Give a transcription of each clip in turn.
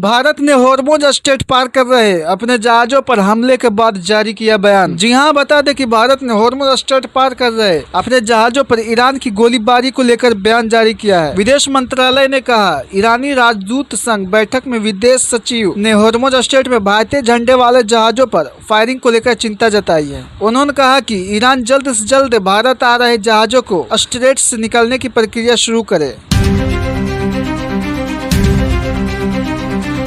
भारत ने Hormoz straight पार कर रहे अपने जहाजों पर हमले के बाद जारी किया बयान। जी हां, बता दें कि भारत ने हॉर्मोज स्ट्रेट पार कर रहे अपने जहाजों पर ईरान की गोलीबारी को लेकर बयान जारी किया है। विदेश मंत्रालय ने कहा, ईरानी राजदूत संघ बैठक में विदेश सचिव ने हॉर्मोज स्ट्रेट में भारतीय झंडे वाले जहाजों पर फायरिंग को लेकर चिंता जताई है। उन्होंने कहा कि ईरान जल्द से जल्द भारत आ रहे जहाजों को स्ट्रेट से निकालने की प्रक्रिया शुरू करे।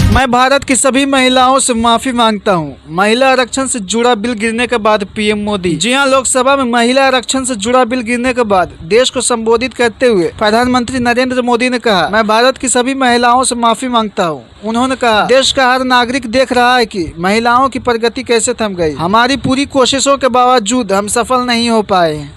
मैं भारत की सभी महिलाओं से माफी मांगता हूं। महिला आरक्षण से जुड़ा बिल गिरने के बाद पीएम मोदी। जी हां, लोकसभा में महिला आरक्षण से जुड़ा बिल गिरने के बाद देश को संबोधित करते हुए प्रधानमंत्री नरेंद्र मोदी ने कहा, मैं भारत की सभी महिलाओं से माफी मांगता हूं। उन्होंने कहा, देश का हर नागरिक देख रहा है कि महिलाओं की प्रगति कैसे थम गई। हमारी पूरी कोशिशों के बावजूद हम सफल नहीं हो पाए।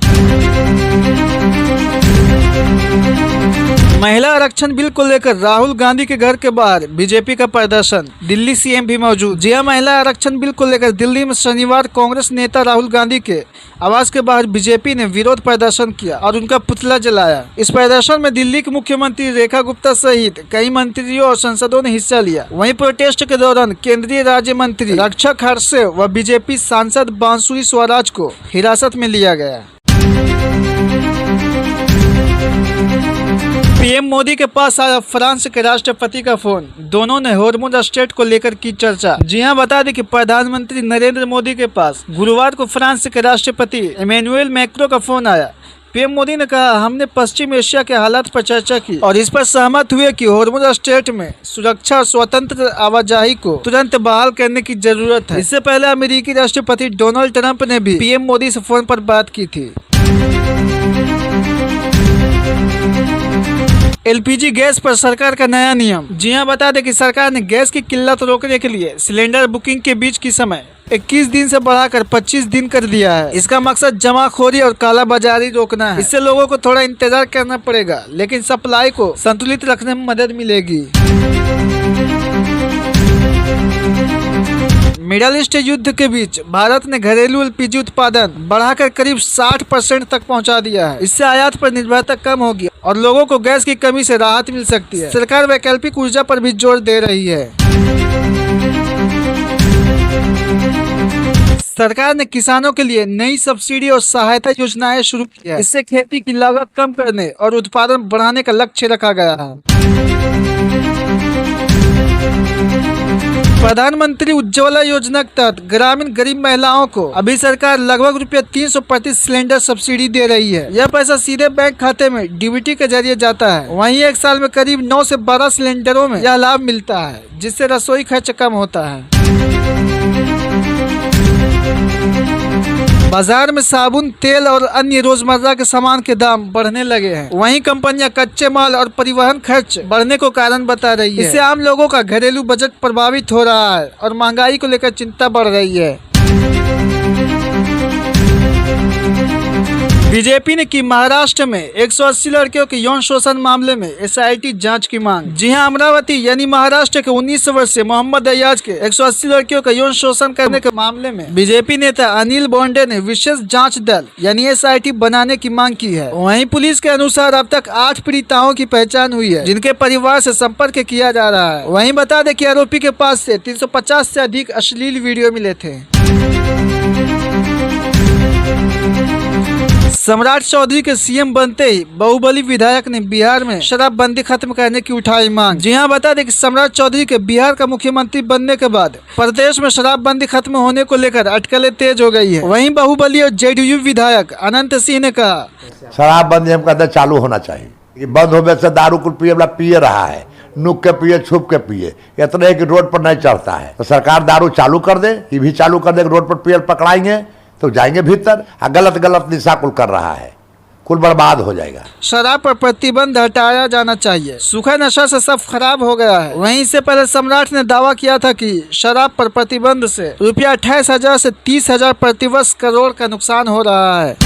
महिला आरक्षण बिल को लेकर राहुल गांधी के घर के बाहर बीजेपी का प्रदर्शन, दिल्ली सीएम भी मौजूद। जी हां, महिला आरक्षण बिल को लेकर दिल्ली में शनिवार कांग्रेस नेता राहुल गांधी के आवास के बाहर बीजेपी ने विरोध प्रदर्शन किया और उनका पुतला जलाया। इस प्रदर्शन में दिल्ली की मुख्यमंत्री रेखा गुप्ता सहित कई मंत्रियों और सांसदों ने हिस्सा लिया। वहीं प्रोटेस्ट के दौरान केंद्रीय राज्य मंत्री रक्षा खड़से व बीजेपी सांसद बांसुरी स्वराज को हिरासत में लिया गया। पीएम मोदी के पास आया फ्रांस के राष्ट्रपति का फोन। दोनों ने हॉर्मोज स्ट्रेट को लेकर की चर्चा। जी हां, बता दें कि प्रधानमंत्री नरेंद्र मोदी के पास गुरुवार को फ्रांस के राष्ट्रपति इमैनुएल मैक्रों का फोन आया। पीएम मोदी ने कहा, हमने पश्चिम एशिया के हालात पर चर्चा की और इस पर सहमत हुए कि हॉर्मोज स्ट्रेट में सुरक्षा और स्वतंत्र आवाजाही को तुरंत बहाल करने की जरूरत है। इससे पहले अमेरिकी राष्ट्रपति डोनाल्ड ट्रंप ने भी पीएम मोदी से फोन पर बात की थी। एलपीजी गैस पर सरकार का नया नियम। जी हां, बता दें कि सरकार ने गैस की किल्लत रोकने के लिए सिलेंडर बुकिंग के बीच की समय 21 दिन से बढ़ाकर 25 दिन कर दिया है। इसका मकसद जमाखोरी और कालाबाजारी रोकना है। इससे लोगों को थोड़ा इंतजार करना पड़ेगा, लेकिन सप्लाई को संतुलित रखने में मदद मिलेगी। मिडल ईस्ट युद्ध के बीच भारत ने घरेलू एलपीजी उत्पादन बढ़ाकर करीब 60% तक पहुंचा दिया है। इससे आयात पर निर्भरता कम होगी और लोगों को गैस की कमी से राहत मिल सकती है। सरकार वैकल्पिक ऊर्जा पर भी जोर दे रही है। सरकार ने किसानों के लिए नई सब्सिडी और सहायता योजनाएं शुरू की है। इससे खेती की लागत कम करने और उत्पादन बढ़ाने का लक्ष्य रखा गया है। प्रधानमंत्री उज्ज्वला योजना के तहत ग्रामीण गरीब महिलाओं को अभी सरकार लगभग ₹300 प्रति सिलेंडर सब्सिडी दे रही है। यह पैसा सीधे बैंक खाते में डीबीटी के जरिए जाता है। वहीं एक साल में करीब 9 से 12 सिलेंडरों में यह लाभ मिलता है, जिससे रसोई खर्च कम होता है। बाजार में साबुन, तेल और अन्य रोजमर्रा के सामान के दाम बढ़ने लगे हैं। वहीं कंपनियां कच्चे माल और परिवहन खर्च बढ़ने को कारण बता रही है। इससे आम लोगों का घरेलू बजट प्रभावित हो रहा है और महंगाई को लेकर चिंता बढ़ रही है। बीजेपी ने की महाराष्ट्र में 180 लड़कियों के यौन शोषण मामले में एसआईटी जांच की मांग। जी हां, अमरावती यानी महाराष्ट्र के 19 वर्षीय मोहम्मद अयाज के 180 लड़कियों का यौन शोषण करने के मामले में बीजेपी नेता अनिल बोंडे ने विशेष जांच दल यानी एसआईटी बनाने की मांग की है। वहीं पुलिस के अनुसार अब तक 8 पीड़िताओं की पहचान हुई है, जिनके परिवार से संपर्क किया जा रहा है। वहीं बता दें कि आरोपी के पास से 350 से अधिक अश्लील वीडियो मिले थे। सम्राट चौधरी के सीएम बनते ही बाहुबली विधायक ने बिहार में शराबबंदी खत्म करने की उठाई मांग। जी हां, बता दें कि सम्राट चौधरी के बिहार का मुख्यमंत्री बनने के बाद प्रदेश में शराबबंदी खत्म होने को लेकर अटकलें तेज हो गई है। वहीं बाहुबली और जेडीयू विधायक अनंत सिंह ने कहा, शराबबंदी हम कहते चालू होना चाहिए। ये बंद होने से दारू कुल पिए रहा है, नुक के पिए, छुप के पिए, इतने कि रोड पर नहीं चढ़ता है। तो सरकार दारू चालू कर दे, ये भी चालू कर दे, रोड पर पिए पकड़ाएंगे तो जाएंगे भीतर। गलत निशा कुल कर रहा है, कुल बर्बाद हो जाएगा। शराब पर प्रतिबंध हटाया जाना चाहिए। सूखा नशा से सब खराब हो गया है। वहीं इससे पहले सम्राट ने दावा किया था कि शराब पर प्रतिबंध से ₹28,000 से 30,000 प्रतिवर्ष करोड़ का नुकसान हो रहा है।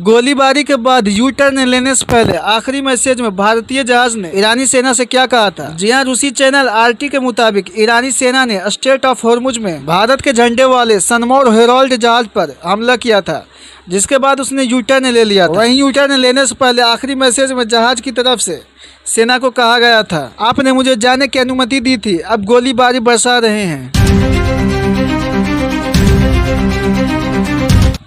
गोलीबारी के बाद यू टर्न लेने से पहले आखिरी मैसेज में भारतीय जहाज ने ईरानी सेना से क्या कहा था? जी हाँ, रूसी चैनल आरटी के मुताबिक ईरानी सेना ने स्ट्रेट ऑफ हॉर्मुज में भारत के झंडे वाले सनमोर हेराल्ड जहाज पर हमला किया था, जिसके बाद उसने यू टर्न ले लिया था। वहीं यू टर्न लेने से पहले आखिरी मैसेज में जहाज की तरफ से सेना को कहा गया था, आपने मुझे जाने की अनुमति दी थी, अब गोलीबारी बरसा रहे हैं।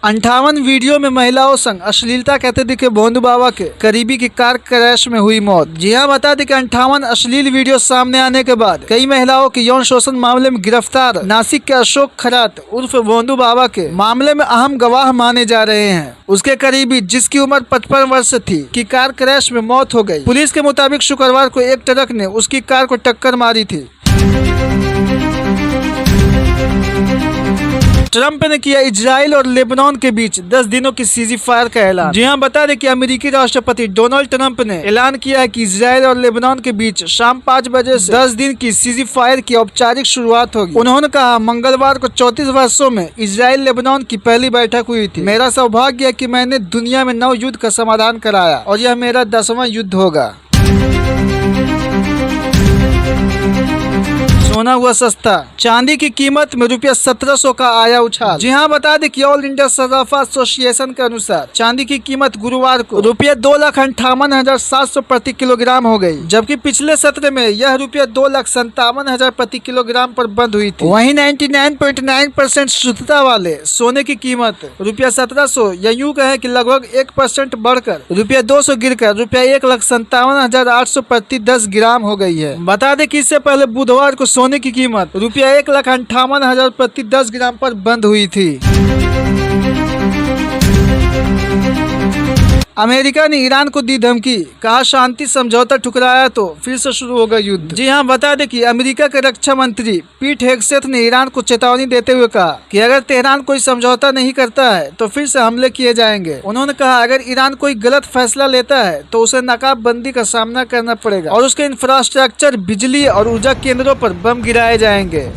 58 वीडियो में महिलाओं संग अश्लीलता कहते दिखे भोंदू बाबा के करीबी की कार क्रैश में हुई मौत। जी हाँ, बता दें कि 58 अश्लील वीडियो सामने आने के बाद कई महिलाओं के यौन शोषण मामले में गिरफ्तार नासिक के अशोक खरात उर्फ भोंदू बाबा के मामले में अहम गवाह माने जा रहे हैं। उसके करीबी, जिसकी उम्र 55 वर्ष थी, की कार क्रैश में मौत हो गई। पुलिस के मुताबिक शुक्रवार को एक ट्रक ने उसकी कार को टक्कर मारी थी। ट्रंप ने किया इजराइल और लेबनान के बीच 10 दिनों की सीजी फायर का ऐलान। जी हां, बता दें कि अमेरिकी राष्ट्रपति डोनाल्ड ट्रंप ने ऐलान किया है कि इजराइल और लेबनान के बीच शाम 5 बजे से 10 दिन की सीजी फायर की औपचारिक शुरुआत होगी। उन्होंने कहा, मंगलवार को 34 वर्षों में इजराइल लेबनान की पहली बैठक हुई थी। मेरा सौभाग्य है कि मैंने दुनिया में 9 युद्ध का समाधान कराया और यह मेरा 10वां युद्ध होगा। सोना हुआ सस्ता, चांदी की कीमत में ₹1700 का आया उछाल। जी हां, बता दें कि ऑल इंडिया सर्राफा एसोसिएशन के अनुसार चांदी की कीमत गुरुवार को ₹2,58,700 प्रति किलोग्राम हो गई, जबकि पिछले सत्र में यह ₹2,57,000 प्रति किलोग्राम पर बंद हुई थी। वहीं 99.9% शुद्धता वाले सोने की कीमत ₹1,700 या यूं कहें कि लगभग 1% बढ़कर ₹200 गिरकर ₹1,57,800 प्रति 10 ग्राम हो गई है। बता दें कि इससे पहले बुधवार को सोने की कीमत ₹1,58,000 प्रति 10 ग्राम पर बंद हुई थी। अमेरिका ने ईरान को दी धमकी, कहा शांति समझौता ठुकराया तो फिर से शुरू होगा युद्ध। जी हां, बता दें कि अमेरिका के रक्षा मंत्री पीट हेगसेथ ने ईरान को चेतावनी देते हुए कहा कि अगर तेहरान कोई समझौता नहीं करता है तो फिर से हमले किए जाएंगे। उन्होंने कहा, अगर ईरान कोई गलत फैसला लेता है तो उसे नकाबबंदी का सामना करना पड़ेगा और उसके इंफ्रास्ट्रक्चर, बिजली और ऊर्जा केंद्रों पर बम गिराए जाएंगे।